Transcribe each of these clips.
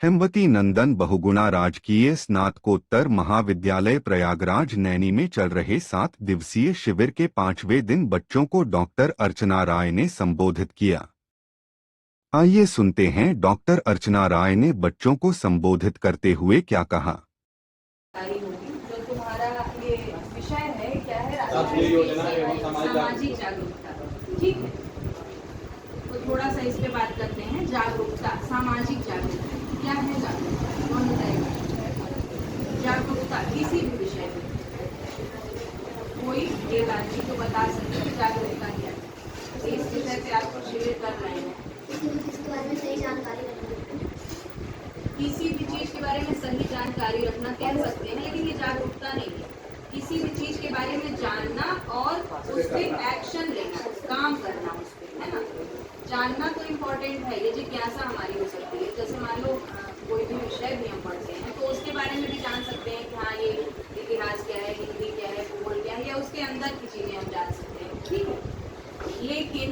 हेमवती नंदन बहुगुणा राजकीय स्नातकोत्तर महाविद्यालय प्रयागराज नैनी में चल रहे 7 दिवसीय शिविर के 5वें दिन बच्चों को डॉक्टर अर्चना राय ने संबोधित किया। आइए सुनते हैं डॉक्टर अर्चना राय ने बच्चों को संबोधित करते हुए क्या कहा। जो तुम्हारा ये विषय है क्या है, सामाजिक जागरूकता। ठीक है, तो थोड़ा सा इस पे बात करते हैं। जागरूकता, सामाजिक जागरूकता क्या है? जागरूकता कौन बताएगा? जागरूकता किसी भी विषय में कोई एक आदमी को बता सकते हैं जागरूकता क्या है। इस विषय पे आपको शिविर कर रहे हैं। किसी भी चीज के बारे में सही जानकारी रखना कह सकते हैं, लेकिन ये जागरूकता नहीं है। किसी भी चीज के बारे में जानना और उस पर एक्शन लेना, काम करना उस पर, है ना। जानना तो इम्पोर्टेंट है, ये जिज्ञासा हमारी हो सकती है। जैसे मान लो कोई भी विषय भी हम पढ़ते हैं तो उसके बारे में भी जान सकते हैं कि हाँ ये इतिहास क्या है, हिंदी क्या है, भूगोल क्या है, या उसके अंदर की चीजें हम जान सकते हैं। ठीक है, लेकिन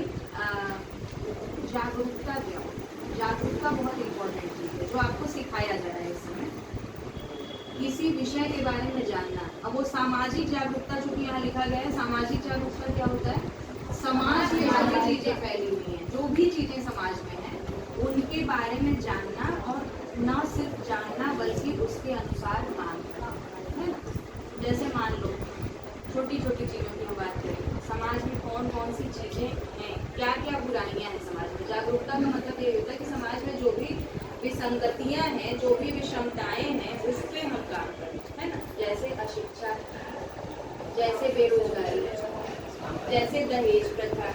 जागरूकता क्या हो? जागरूकता बहुत इम्पोर्टेंट चीज है जो आपको सिखाया जा रहा है इस समय। किसी विषय के बारे में जानना। अब वो सामाजिक जागरूकता जो कि यहाँ लिखा गया है, सामाजिक जागरूकता क्या होता है? समाज में जो भी चीजें फैली हुई हैं, जो भी चीजें समाज में हैं, उनके बारे में जानना, और न सिर्फ जानना बल्कि उसके अनुसार काम करना, है ना। जैसे मान लो छोटी छोटी चीजों की हम बात करें, समाज में कौन कौन सी चीजें हैं, क्या क्या बुराइयां हैं समाज में। जागरूकता का मतलब ये होता है कि समाज में जो भी विसंगतियां हैं, जो भी विषमताएं हैं, उस पर हम काम करें, है ना। जैसे अशिक्षा, जैसे बेरोजगारी, जैसे दहेज प्रथा,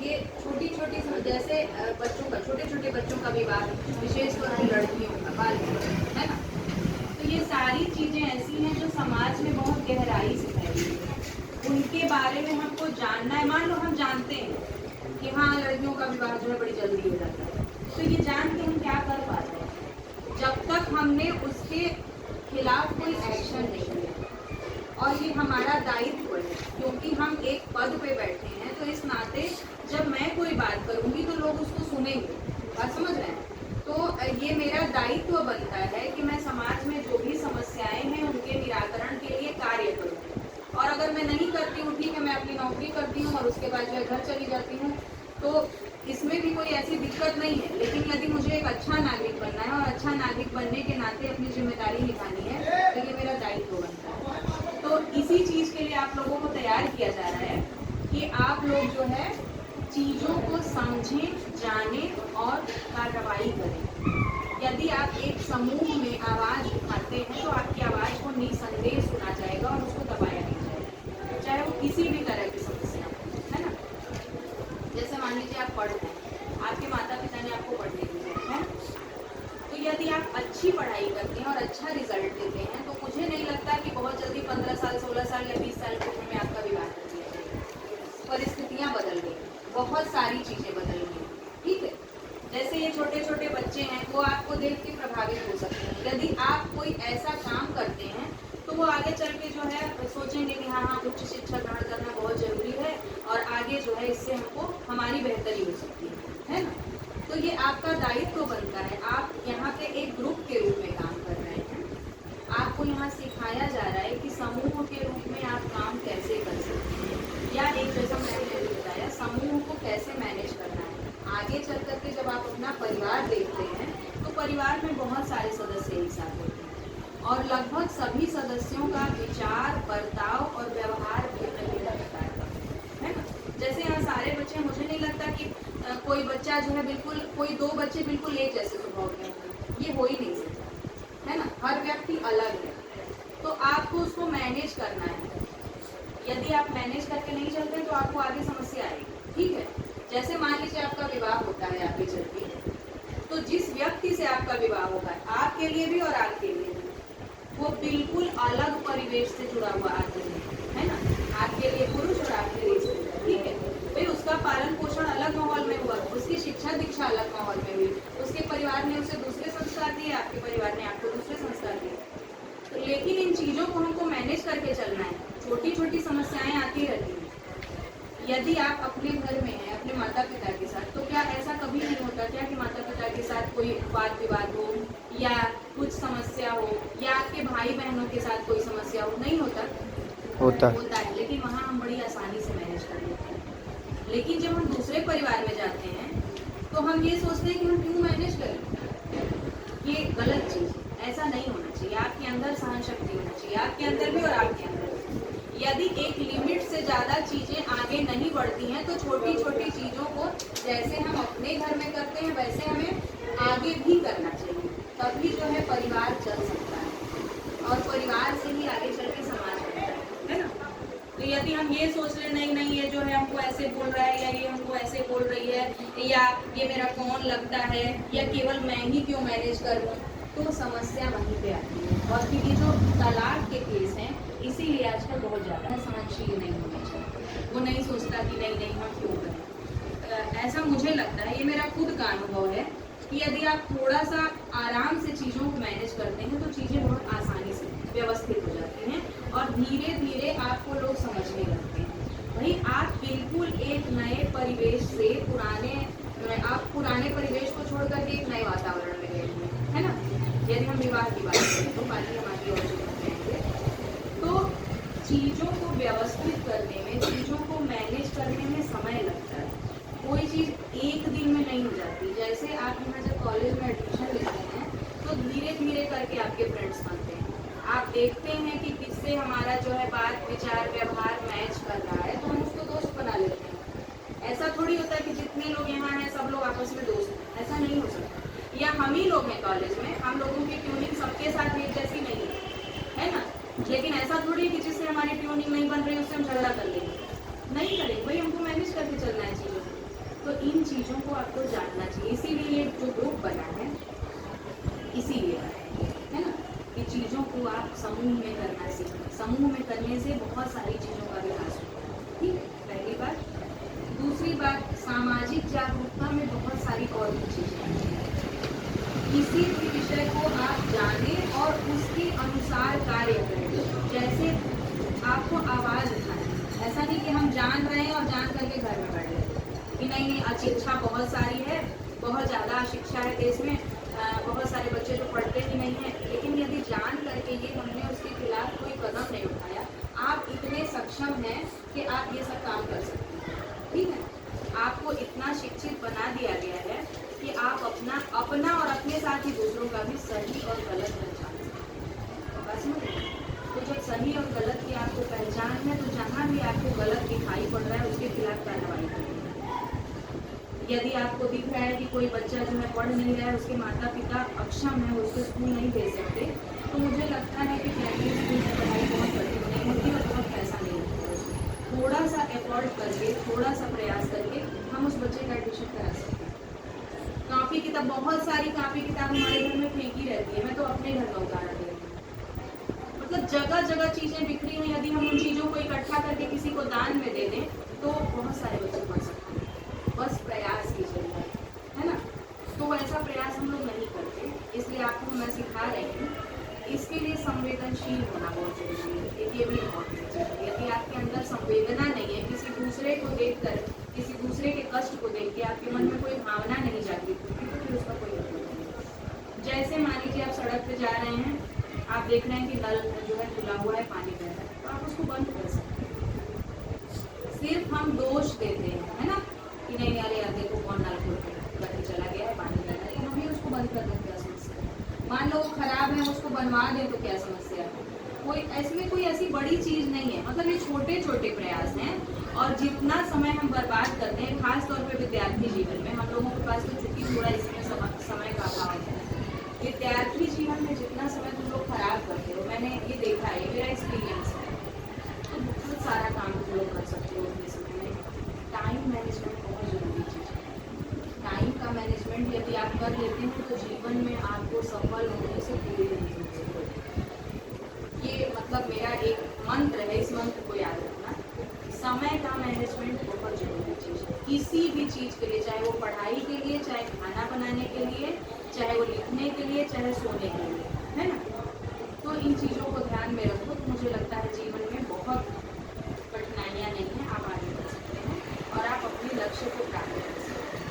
ये छोटी छोटी, जैसे बच्चों का, छोटे छोटे बच्चों का विवाह, विशेषकर लड़कियों का बाल विवाह, है ना। तो ये सारी चीजें ऐसी हैं जो समाज में बहुत गहराई से फैली है, उनके बारे में हमको जानना है। मान लो हम जानते हैं कि हाँ लड़कियों का विवाह जो है बड़ी जल्दी हो जाता है, तो ये जान के हम क्या कर पाते हैं? जब तक हमने उसके खिलाफ कोई एक्शन नहीं लिया, और ये हमारा दायित्व है, क्योंकि हम एक पद पे बैठे हैं, तो इस नाते जब मैं कोई बात करूंगी तो लोग उसको सुनेंगे। बात समझ रहे हैं? तो ये मेरा दायित्व बनता है कि मैं समाज में जो भी समस्याएं हैं उनके निराकरण के लिए कार्य करूँ। और अगर मैं नहीं करती हूँ, ठीक है, मैं अपनी नौकरी करती हूँ और उसके बाद जो है घर चली जाती हूँ, तो इसमें भी कोई ऐसी दिक्कत नहीं है। लेकिन यदि मुझे एक अच्छा नागरिक बनना है और अच्छा नागरिक बनने के नाते अपनी जिम्मेदारी निभानी है, तो ये मेरा दायित्व बनता है। तो इसी चीज के लिए आप लोगों को तैयार किया जा रहा है कि आप लोग जो है चीजों को समझें, जानें और कार्रवाई करें। यदि आप एक समूह में आवाज उठाते हैं तो आपकी आवाज को निसंदेह सुना जाएगा और उसको दबाया नहीं जाएगा, चाहे वो किसी भी तरह की समस्या हो, है ना। जैसे मान लीजिए आप पढ़ रहे हैं, आपके माता पिता ने आपको पढ़ने दिया है, तो यदि आप अच्छी पढ़ाई करते हैं और अच्छा रिजल्ट देते हैं, तो मुझे नहीं लगता कि बहुत जल्दी 15 साल, 16 साल या 20 साल की उम्र में आपका विवाह कर दिया जाएगा। परिस्थितियां बदल गई, बहुत सारी चीजें बदल गई। ठीक है, जैसे ये छोटे छोटे बच्चे हैं, वो आपको देख के प्रभावित हो सकते हैं। यदि आप कोई ऐसा काम करते हैं तो वो आगे चल के जो है सोचेंगे कि हाँ हाँ उच्च शिक्षा ग्रहण करना बहुत जरूरी है, और आगे जो है इससे हमको हमारी बेहतरी हो सकती है ना। तो ये आपका दायित्व बनता है। आप यहाँ पे एक ग्रुप के रूप में काम कर रहे हैं। आपको यहाँ सिखाया जा रहा है कि समूह के रूप में आप काम कैसे कर सकते हैं, या एक जैसा मैंने अभी बताया, समूह को कैसे मैनेज करना है। आगे चल करके जब आप अपना परिवार देखते हैं तो परिवार में बहुत सारे सदस्य एक साथ होते हैं, और लगभग सभी सदस्यों का विचार, बर्ताव और व्यवहार भिन्न भिन्न प्रकार का है ना। जैसे यहाँ सारे बच्चे, मुझे नहीं लगता कि कोई बच्चा जो है बिल्कुल, कोई 2 बच्चे बिल्कुल एक जैसे स्वभाव के होंगे, ये हो ही नहीं सकता, है ना। हर व्यक्ति अलग है, तो आपको उसको मैनेज करना है। यदि आप मैनेज करके नहीं चलते तो आपको आगे समस्या आएगी। ठीक है, जैसे मान लीजिए आपका विवाह होता है आगे चल के, तो जिस व्यक्ति से आपका विवाह होगा, आपके लिए भी और आपके लिए भी, वो बिल्कुल अलग परिवेश से जुड़ा हुआ आदमी है ना। आपके लिए पुरुष और आपके लिए स्त्री, ठीक है। फिर उसका पालन पोषण अलग माहौल में हुआ, उसकी शिक्षा दीक्षा अलग माहौल में हुई, उसके परिवार ने उसे दूसरे संस्कार दिए, आपके परिवार ने आपको दूसरे संस्कार दिए। तो लेकिन इन चीजों को हमको मैनेज करके चलना है। छोटी छोटी समस्याएं आती रहती हैं। यदि आप अपने घर में हैं, अपने माता पिता के साथ, तो क्या ऐसा कभी नहीं होता क्या कि माता पिता के साथ कोई वाद विवाद हो, होता है, लेकिन वहाँ हम बड़ी आसानी से मैनेज कर लेते हैं। लेकिन जब हम दूसरे परिवार में जाते हैं तो हम ये सोचते हैं कि हम क्यों मैनेज करें। ये गलत चीज़ है, ऐसा नहीं होना चाहिए। आपके अंदर सहन शक्ति होना चाहिए, आपके अंदर भी और आपके अंदर भी। यदि एक लिमिट से ज़्यादा चीज़ें आगे नहीं बढ़ती हैं तो छोटी छोटी चीज़ों को जैसे हम अपने घर में करते हैं वैसे हमें आगे भी करना चाहिए, तभी जो है परिवार चल सकता है और परिवार से ही आगे चल के समाज बनता है ना। तो यदि हम ये सोच रहे नहीं नहीं ये जो है हमको ऐसे बोल रहा है या ये हमको ऐसे बोल रही है या ये मेरा कौन लगता है या केवल मैं ही क्यों मैनेज करूं, तो समस्या वहीं पे आती है। और फिर ये जो तलाक के केस हैं इसीलिए आजकल बहुत ज़्यादा सहनशील नहीं होना चाहिए। वो नहीं सोचता कि नहीं नहीं हम क्यों करें। ऐसा मुझे लगता है, ये मेरा खुद का अनुभव है कि यदि आप थोड़ा सा आराम से चीज़ों को मैनेज करते हैं तो चीज़ें बहुत आसानी से व्यवस्थित हो जाती हैं और धीरे धीरे आपको लोग समझने लगते हैं। भाई आप बिल्कुल एक नए परिवेश से पुराने परिवेश को छोड़ करके एक नए वातावरण में गए हैं, है ना। यदि हम विवाह की बात करें तो बाकी हम आगे और चीज़ें करेंगे, तो चीज़ों को व्यवस्थित करने में, चीज़ों को मैनेज करने में समय लगता है। कोई चीज़ एक दिन में नहीं हो जाती। जैसे आप यहाँ जब कॉलेज में एडमिशन लेते हैं तो धीरे धीरे करके आपके फ्रेंड्स बनते हैं। आप देखते हैं कि किससे हमारा जो है बात विचार व्यवहार मैच कर रहा है तो हम उसको दोस्त बना लेते हैं। ऐसा थोड़ी होता है कि जितने लोग यहाँ हैं सब लोग आपस में दोस्त हैं, ऐसा नहीं हो सकता। या हम ही लोग हैं कॉलेज में, हम लोगों की ट्यूनिंग सबके साथ एक जैसी नहीं है ना। लेकिन ऐसा थोड़ी है कि जिससे हमारी ट्यूनिंग नहीं बन रही उससे हम झगड़ा कर लेंगे, नहीं करेंगे। भाई हमको मैनेज करके चलना है चीज़ों को। तो इन चीज़ों को आपको जानना चाहिए। इसीलिए ये जो ग्रुप बना है इसीलिए है ना, कि चीज़ों को आप समूह में करना सीखें। समूह में करने से बहुत सारी चीज़ों का विकास होता है। ठीक है, पहली बात। दूसरी बात, सामाजिक जागरूकता में बहुत सारी और भी चीज़ें हैं। किसी भी विषय को आप जानें और उसके अनुसार कार्य करें। जैसे आपको आवाज़ उठानी, ऐसा नहीं कि हम जान रहे हैं और जान करके घर में बैठ गए कि नहीं नहीं अशिक्षा बहुत सारी है, बहुत ज़्यादा शिक्षा है देश में, बहुत सारे बच्चे तो पढ़ते ही नहीं हैं। लेकिन यदि जान करके ये हमने उसके खिलाफ कोई कदम नहीं उठाया, आप इतने सक्षम हैं कि आप ये सब काम कर सकते हैं। ठीक है, आपको इतना शिक्षित बना दिया गया है कि आप अपना और अपने साथ ही दूसरों का भी सही और गलत पहचान सकते हैं। तो जब सही और गलत की आपको पहचान है तो जहाँ भी आपको गलत दिखाई पड़ रहा है उसके खिलाफ कार्रवाई करें। यदि आपको दिख रहा है कि कोई बच्चा जो है पढ़ नहीं रहा है, उसके माता पिता अक्षम है, उसको स्कूल नहीं भेज सकते, तो मुझे लगता है कि प्राइमरी स्कूल में पढ़ाई बहुत कठिन नहीं होती और बहुत पैसा नहीं लगता है। थोड़ा सा एफर्ट करके, थोड़ा सा प्रयास करके हम उस बच्चे का एडमिशन करा सकते हैं। कॉपी किताब, बहुत सारी कॉपी किताब हमारे घर में फेंकी रहती है। मैं तो अपने घर का उदाहरण दे रही हूँ। मतलब जगह जगह चीज़ें बिखरी हैं। यदि हम उन चीज़ों को इकट्ठा करके किसी को दान में दे दें तो बहुत सारे बच्चे पढ़ सकते हैं। बस प्रयास की जरूरत है ना। तो ऐसा प्रयास हम लोग नहीं करते, इसलिए आपको मैं सिखा रही हूँ। इसके लिए संवेदनशील होना बहुत जरूरी है। ये भी इम्पोर्टेंट है। यदि आपके अंदर संवेदना नहीं है, किसी दूसरे को देखकर, किसी दूसरे के कष्ट को देख के आपके मन में कोई भावना नहीं जागृत होती तो फिर उसका कोई मतलब नहीं। जैसे मान लीजिए आप सड़क पे जा रहे हैं, आप देख रहे हैं कि नल जो है खुला हुआ है, पानी बह रहा है, तो आप उसको बंद कर सकते हैं। सिर्फ हम दोष देते हैं, है ना, कि नहीं अरे यार देखो कौन नल खोल करके चला गया है, पानी बह रहा है, हम भी उसको बंद कर दें, क्या समस्या है। मान लो वो खराब है, उसको बनवा दें तो क्या समस्या है। कोई ऐसी बड़ी चीज़ नहीं है। मतलब ये छोटे छोटे प्रयास हैं। और जितना समय हम बर्बाद करते हैं, खास तौर पे विद्यार्थी जीवन में, हम लोगों के पास तो चूंकि थोड़ा इसमें समय का अभाव है। विद्यार्थी जीवन में जितना समय तुम लोग खराब करते हो, मैंने ये देखा है, ये मेरा एक्सपीरियंस है, तो बहुत सारा काम तुम लोग कर सकते हो अपने समय में। टाइम मैनेजमेंट बहुत ज़रूरी चीज़ है। टाइम का मैनेजमेंट यदि आप कर लेते हैं तो जीवन में आपको सफल होने से पूरी नहीं हो सकती। ये मतलब मेरा एक मंत्र है, इस मंत्र को याद रखना। समय का मैनेजमेंट बहुत जरूरी चीज़ है किसी भी चीज़ के लिए, चाहे वो पढ़ाई के लिए, चाहे खाना बनाने के लिए, चाहे वो लिखने के लिए, चाहे सोने के लिए, है ना। तो इन चीज़ों को ध्यान में रखो तो मुझे लगता है जीवन में बहुत कठिनाइयाँ नहीं हैं, आप आगे बढ़ सकते हैं और आप अपने लक्ष्य को प्राप्त कर सकते हैं।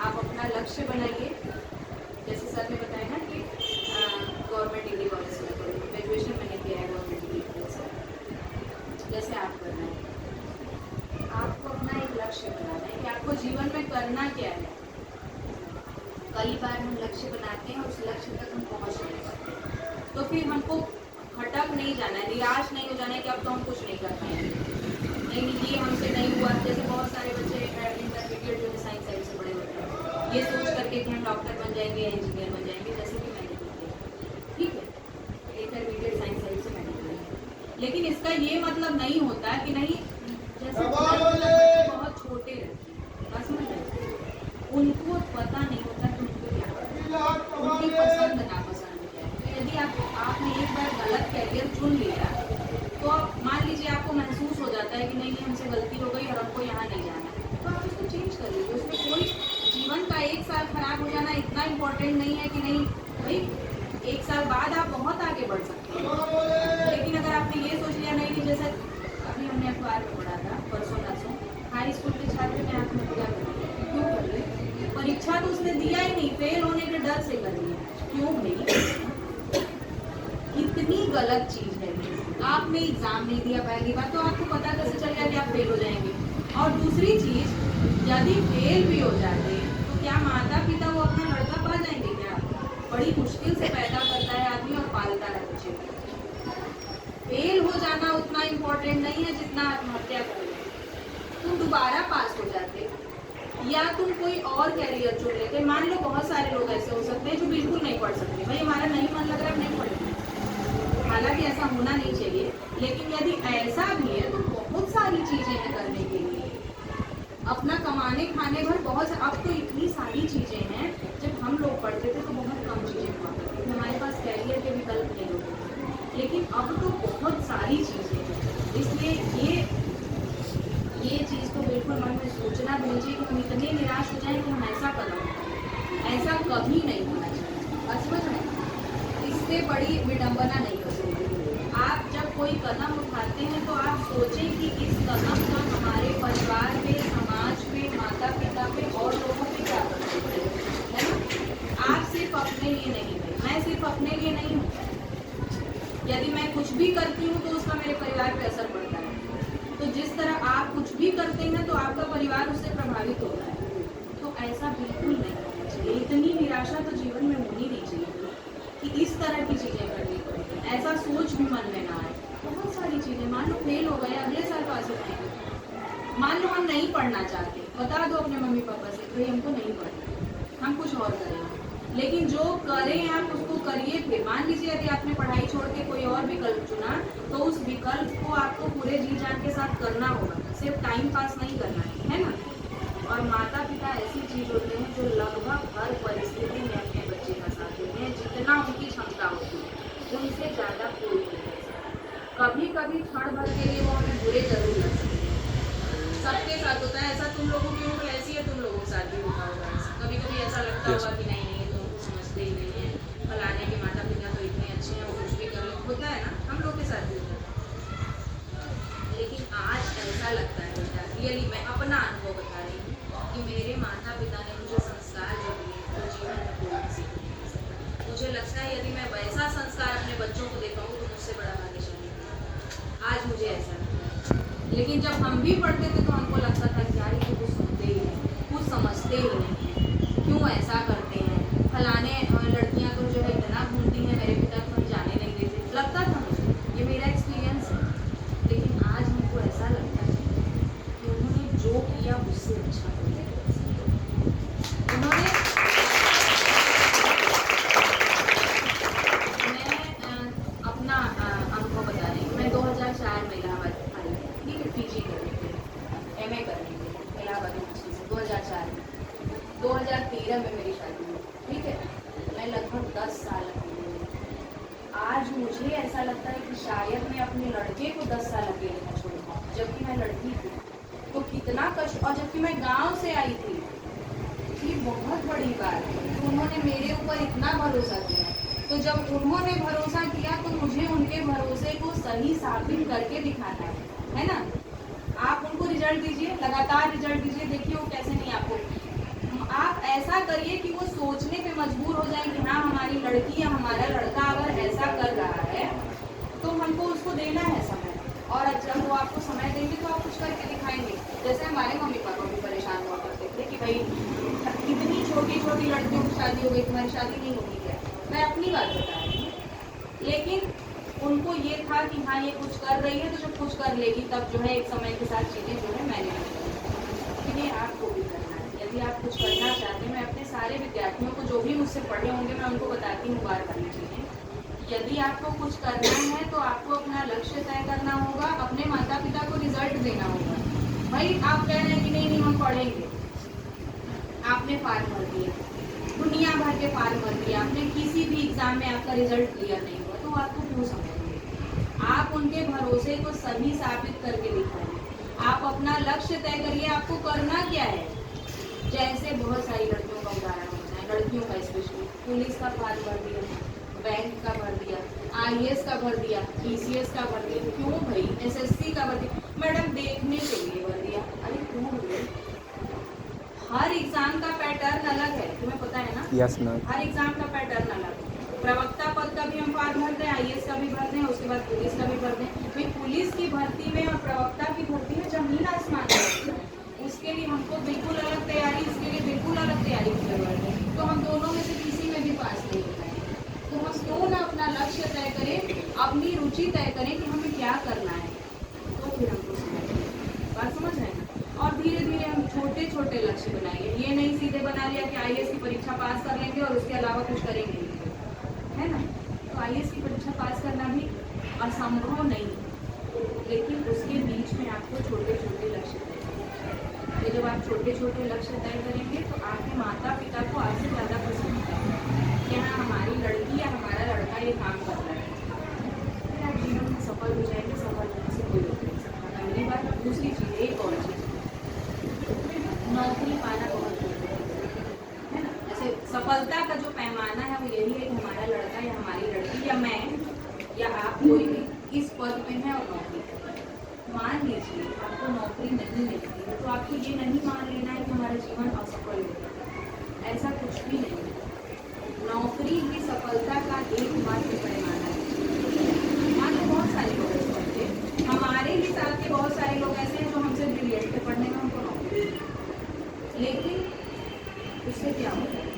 आप अपना लक्ष्य बनाइए। जैसे सर ने बताया ना कि गवर्नमेंट डिग्री कॉलेज में करूँ, ग्रेजुएशन मैंने किया है गवर्नमेंट डिग्री कॉलेज से। जैसे जीवन में करना क्या है। कई बार हम लक्ष्य बनाते हैं, उस लक्ष्य तक हम पहुंच नहीं पाते, तो फिर हमको भटक नहीं जाना है, निराश नहीं हो जाना है कि अब तो हम कुछ नहीं कर पाएंगे, नहीं ये हमसे नहीं हुआ। जैसे बहुत सारे बच्चे इंटरमीडिएट जो साइंस साइड से पढ़े होते हैं, ये सोच करके कि हम डॉक्टर बन जाएंगे, इंजीनियर बन जाएंगे, जैसे कि मैंने किया, ठीक है, इंटरमीडिएट साइंस साइड से मैंने किया। लेकिन इसका ये मतलब नहीं होता कि नहीं, जैसे बच्चे बहुत छोटे रहते हैं, बस समझ रहे, उनको पता नहीं होता कि उनको क्या करना है, उनकी पसंद नापसंद क्या है। तो यदि आपने एक बार गलत कैरियर चुन लिया, तो मान लीजिए आपको महसूस हो जाता है कि नहीं हमसे गलती हो गई और हमको यहाँ नहीं जाना है, तो आप उसको चेंज कर लीजिए। उसमें कोई जीवन का एक साल खराब हो जाना इतना इम्पोर्टेंट नहीं है कि नहीं भाई एक साल बाद आप बहुत आगे बढ़ सकते हैं। लेकिन अगर आपने ये सोच लिया नहीं कि जैसे अभी हमने अखबार में पढ़ा था परसों नरसों, हाई स्कूल के छात्र ने आत्महत्या कर ली, क्यों कर ली? परीक्षा तो उसने दिया ही नहीं, फेल होने के डर से कर लिया, क्यों नहीं? कितनी गलत चीज है। आपने एग्जाम नहीं दिया पहली बार, तो आपको पता कैसे चल गया कि आप फेल हो जाएंगे? और दूसरी चीज, यदि फेल भी हो जाते तो क्या माता पिता वो अपना लड़का पा जाएंगे क्या? बड़ी मुश्किल से पैदा करता है आदमी और पालता है बच्चे को। फेल हो जाना उतना इम्पोर्टेंट नहीं है जितना आत्महत्या करना। तुम दोबारा पास हो जाते या तुम कोई और कैरियर चुन लेते। मान लो बहुत सारे लोग ऐसे हो सकते हैं जो बिल्कुल नहीं पढ़ सकते, भाई हमारा नहीं मन लग रहा है नहीं पढ़ेंगे, हालांकि ऐसा होना नहीं चाहिए, लेकिन यदि ऐसा भी है तो बहुत सारी चीजें हैं करने के लिए, अपना कमाने खाने भर बहुत। अब तो इतनी सारी चीजें हैं, जब हम लोग पढ़ते थे तो बहुत कम चीजें हुआ करती थी, हमारे पास कैरियर के विकल्प नहीं होते थे, लेकिन अब तो बहुत सारी चीजें हैं। इसलिए ये चीज तो बिल्कुल मन में सोचना दीजिए कि हम इतने निराश हो जाएं कि हम ऐसा कदम उठाएं, ऐसा कभी नहीं होना चाहिए। बस समझ रहे, इससे बड़ी विडंबना नहीं हो सकती। आप जब कोई कदम उठाते हैं तो आप सोचें कि इस कदम का हमारे परिवार पे, समाज पे, माता पिता पे और लोगों पे क्या प्रभाव पड़ेगा, है ना? आप सिर्फ अपने लिए नहीं है, मैं सिर्फ अपने लिए नहीं हूँ। यदि मैं कुछ भी करती हूँ तो उसका मेरे परिवार पे असर पड़ता है। तो जिस तरह आप कुछ भी करते हैं तो आपका परिवार उससे प्रभावित होता है। तो ऐसा बिल्कुल नहीं होना चाहिए। इतनी निराशा तो जीवन में होनी नहीं चाहिए कि इस तरह की चीजें करनी पड़ेगी, ऐसा सोच भी मन में ना आए। बहुत सारी चीजें, मान लो फेल हो गए, अगले साल पास हो जाएंगे। मान लो हम नहीं पढ़ना चाहते, बता दो अपने मम्मी पापा से भाई हमको नहीं पढ़ना, हम कुछ और करेंगे। लेकिन जो करें आप उसको करिए। फिर मान लीजिए यदि आपने पढ़ाई छोड़ के कोई और विकल्प चुना, तो उस विकल्प को आपको पूरे जी जान के साथ करना होगा, सिर्फ टाइम पास नहीं करना है ना? और माता पिता ऐसी चीज होते हैं जो लगभग हर परिस्थिति में अपने बच्चे का साथ देते हैं, जितना उनकी क्षमता होती है, उनसे ज्यादा कोई नहीं कर सकता। कभी कभी क्षण भर के लिए वो हमें बुरे जरूर लग सकते हैं, सबके साथ होता है ऐसा। तुम लोगों की उम्र ऐसी है, तुम लोगों के साथ भी होता होगा ऐसा। कभी कभी ऐसा लगता होगा कि नहीं समझते ही नहीं है, फलाने के माता पिता तो इतने अच्छे हैं, वो कुछ भी कर लेते, होता है ना, हम लोग के साथ भी होता है। लेकिन आज ऐसा लगता है बेटा, रियली मैं अपना अनुभव बता रही हूँ कि मेरे माता पिता ने मुझे संस्कार जो दिए वो जीवन में कोई भी सीख नहीं सकता। मुझे लगता है यदि मैं वैसा संस्कार अपने बच्चों को दे पाऊँ तो मुझसे बड़ा भाग्यशाली है। आज मुझे ऐसा लगता है। लेकिन जब हम भी पढ़ते थे तो हमको लगता था कि यार ये कुछ सुनते ही नहीं, कुछ समझते ही नहीं है, क्यों ऐसा करते हैं, फलाने लड़कियां तो जो है इतना घूमती हैं, मेरे पिता तो जाने नहीं देते, लगता था मुझे। ये मेरा एक्सपीरियंस है। लेकिन आज हमको ऐसा लगता है कि उन्होंने जो किया उससे अच्छा किया। उन्होंने मैं अपना अनुभव बता रही हूँ। मैं 2004 में इलाहाबाद आई, ठीक है, पीजी करने के लिए, एमए करने के लिए इलाहाबाद यूनिवर्सिटी से 2004 में। 2013 में मेरी शादी हुई, ठीक है। मैं लगभग 10 साल अकेले रही। आज मुझे ऐसा लगता है कि शायद मैं अपने लड़के को 10 साल अकेले न छोड़ पाऊँ, जबकि मैं लड़की थी तो कितना कष्ट, और जबकि मैं गांव से आई थी, ये बहुत बड़ी बात है। तो उन्होंने मेरे ऊपर इतना भरोसा किया, तो जब उन्होंने भरोसा किया तो मुझे उनके भरोसे को सही साबित करके दिखाना है ना? आप उनको रिजल्ट दीजिए, लगातार रिजल्ट दीजिए, देखिए वो कैसे नहीं आपको। आप ऐसा करिए कि वो सोचने पे मजबूर हो जाए कि हाँ हमारी लड़की या हमारा लड़का अगर ऐसा कर रहा है तो हमको उसको देना है समय, और जब वो आपको समय देंगे तो आप कुछ करके दिखाएंगे। जैसे हमारे मम्मी पापा भी परेशान हुआ करते थे, भाई कितनी छोटी छोटी लड़कियों की शादी हो गई, तुम्हारी शादी नहीं होगी क्या? मैं अपनी बात बता रही हूँ। लेकिन उनको ये था कि हाँ ये कुछ कर रही है तो जब कुछ कर लेगी तब जो है एक समय के साथ चीज़ें जो है मैंने लेकिन ये आपको भी करना है। यदि आप कुछ करना चाहते हैं, मैं अपने सारे विद्यार्थियों को जो भी मुझसे पढ़े होंगे मैं उनको बताती हूँ बार बार चीज़ें, यदि आपको कुछ करना है तो आपको अपना लक्ष्य तय करना होगा, अपने माता पिता को रिजल्ट देना होगा। भाई आप कह रहे हैं कि नहीं नहीं हम पढ़ेंगे, आपने फॉर्म भर दिया, दुनिया भर के फॉर्म भर दिया, आपने किसी भी एग्जाम में आपका रिजल्ट क्लियर नहीं हुआ, तो आपको क्यों समझेंगे? आप उनके भरोसे को सही साबित करके दिखाइए, आप अपना लक्ष्य तय करिए, आपको करना क्या है। जैसे बहुत सारी लड़कियों का उदाहरण होता है, लड़कियों का स्पेशली, पुलिस का फॉर्म भर दिया, बैंक का भर दिया, IAS का भर दिया, PCS का भर दिया, क्यों भाई? SSC का भर दिया, मैडम देखने के लिए भर दिया, अरे क्यों भर? हर एग्जाम का पैटर्न अलग है, तुम्हें पता है ना? Yes ma'am. हर एग्जाम का पैटर्न अलग है। प्रवक्ता पद का भी हम फॉर्म भरते हैं, IAS का भी भरते हैं, उसके बाद पुलिस का भी भरते हैं। भाई पुलिस की भर्ती में और प्रवक्ता की भर्ती में जमीन आसमान है। उसके लिए हमको बिल्कुल अलग तैयारी, इसके लिए बिल्कुल अलग तैयारी की जरूरत है। तो हम दोनों में से किसी में भी पास नहीं हो पाएंगे। तो हम क्यों ना अपना लक्ष्य तय करें, अपनी रुचि तय करें कि हमें क्या करना है, तो फिर हमको समझ बात समझ रहे हैं ना? और धीरे धीरे हम छोटे छोटे लक्ष्य बनाएंगे। ये नहीं सीधे बना लिया कि IAS की परीक्षा पास कर लेंगे और उसके अलावा कुछ करेंगे नहीं, है ना? तो IAS की परीक्षा पास करना भी असंभव नहीं, लेकिन उसके बीच में आपको छोटे छोटे लक्ष्य तय करने। तो जब आप छोटे छोटे लक्ष्य तय करेंगे तो आपके माता पिता को आपसे ज़्यादा पसंद करेंगे कि हाँ हमारी लड़की या हमारा लड़का ये काम कर रहा है, फिर आप जीवन में सफल हो जाएंगे। सफल होने से कोई रोक नहीं सकता। पहली बात। दूसरी चीज़, एक और चीज़, नौकरी पाना बहुत जरूरी है ना? जैसे सफलता का जो पैमाना है वो यही है कि हमारा लड़का या हमारी लड़की या मैं या आप कोई भी इस पद पे है और नौकरी कर रहा है। मान लीजिए आपको नौकरी नहीं मिलती है तो आपको ये नहीं मान लेना है कि हमारा जीवन असफल हो गया, ऐसा कुछ भी नहीं है। नौकरी ही सफलता का एकमात्र पैमाना है। मान लो बहुत सारे लोग ऐसे होते हैं, हमारे ही साथ के बहुत सारे लोग ऐसे हैं जो हमसे ब्रिलियंट थे पढ़ने में, हमको नौकरी, लेकिन उससे क्या होता है?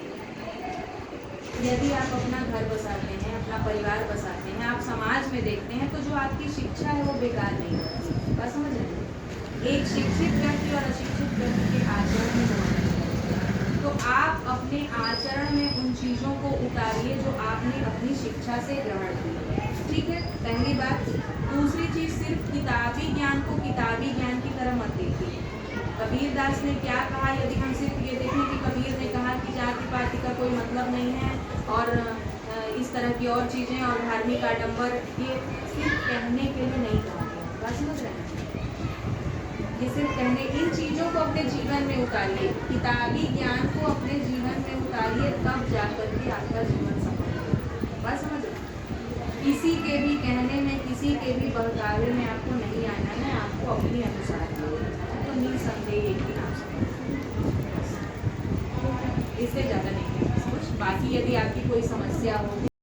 यदि आप अपना घर बसाते हैं, अपना परिवार बसाते हैं, आप समाज में देखते हैं तो जो आपकी शिक्षा है वो बेकार नहीं होती। बात समझ रहे हैं? एक शिक्षित व्यक्ति और अशिक्षित व्यक्ति के आचरण में होना चाहिए। तो आप अपने आचरण में उन चीज़ों को उतारिए जो आपने अपनी शिक्षा से ग्रहण की, ठीक है? पहली बात। दूसरी चीज़, सिर्फ किताबी ज्ञान को किताबी ज्ञान की तरह मत देखिए। कबीर दास ने क्या कहा? यदि हम सिर्फ ये देखें कि कबीर ने कहा कि जाति पाति का कोई मतलब नहीं है और इस तरह की और चीज़ें और धार्मिक आडंबर, ये सिर्फ कहने के लिए नहीं कहा गया। बात समझ रहे हैं? ये सिर्फ कहने, इन चीज़ों को अपने जीवन में उतारिए, किताबी ज्ञान को अपने जीवन में उतारिए, तब जाकर के आपका जीवन सफल होगा। बात समझ रहे हैं? किसी के भी कहने में, किसी के भी बहकावे में आपको नहीं आना है, आपको अपने अनुसार तो निसंदेह एक दिन आप इससे ज़्यादा नहीं है कुछ। बाकी यदि आपकी कोई समस्या हो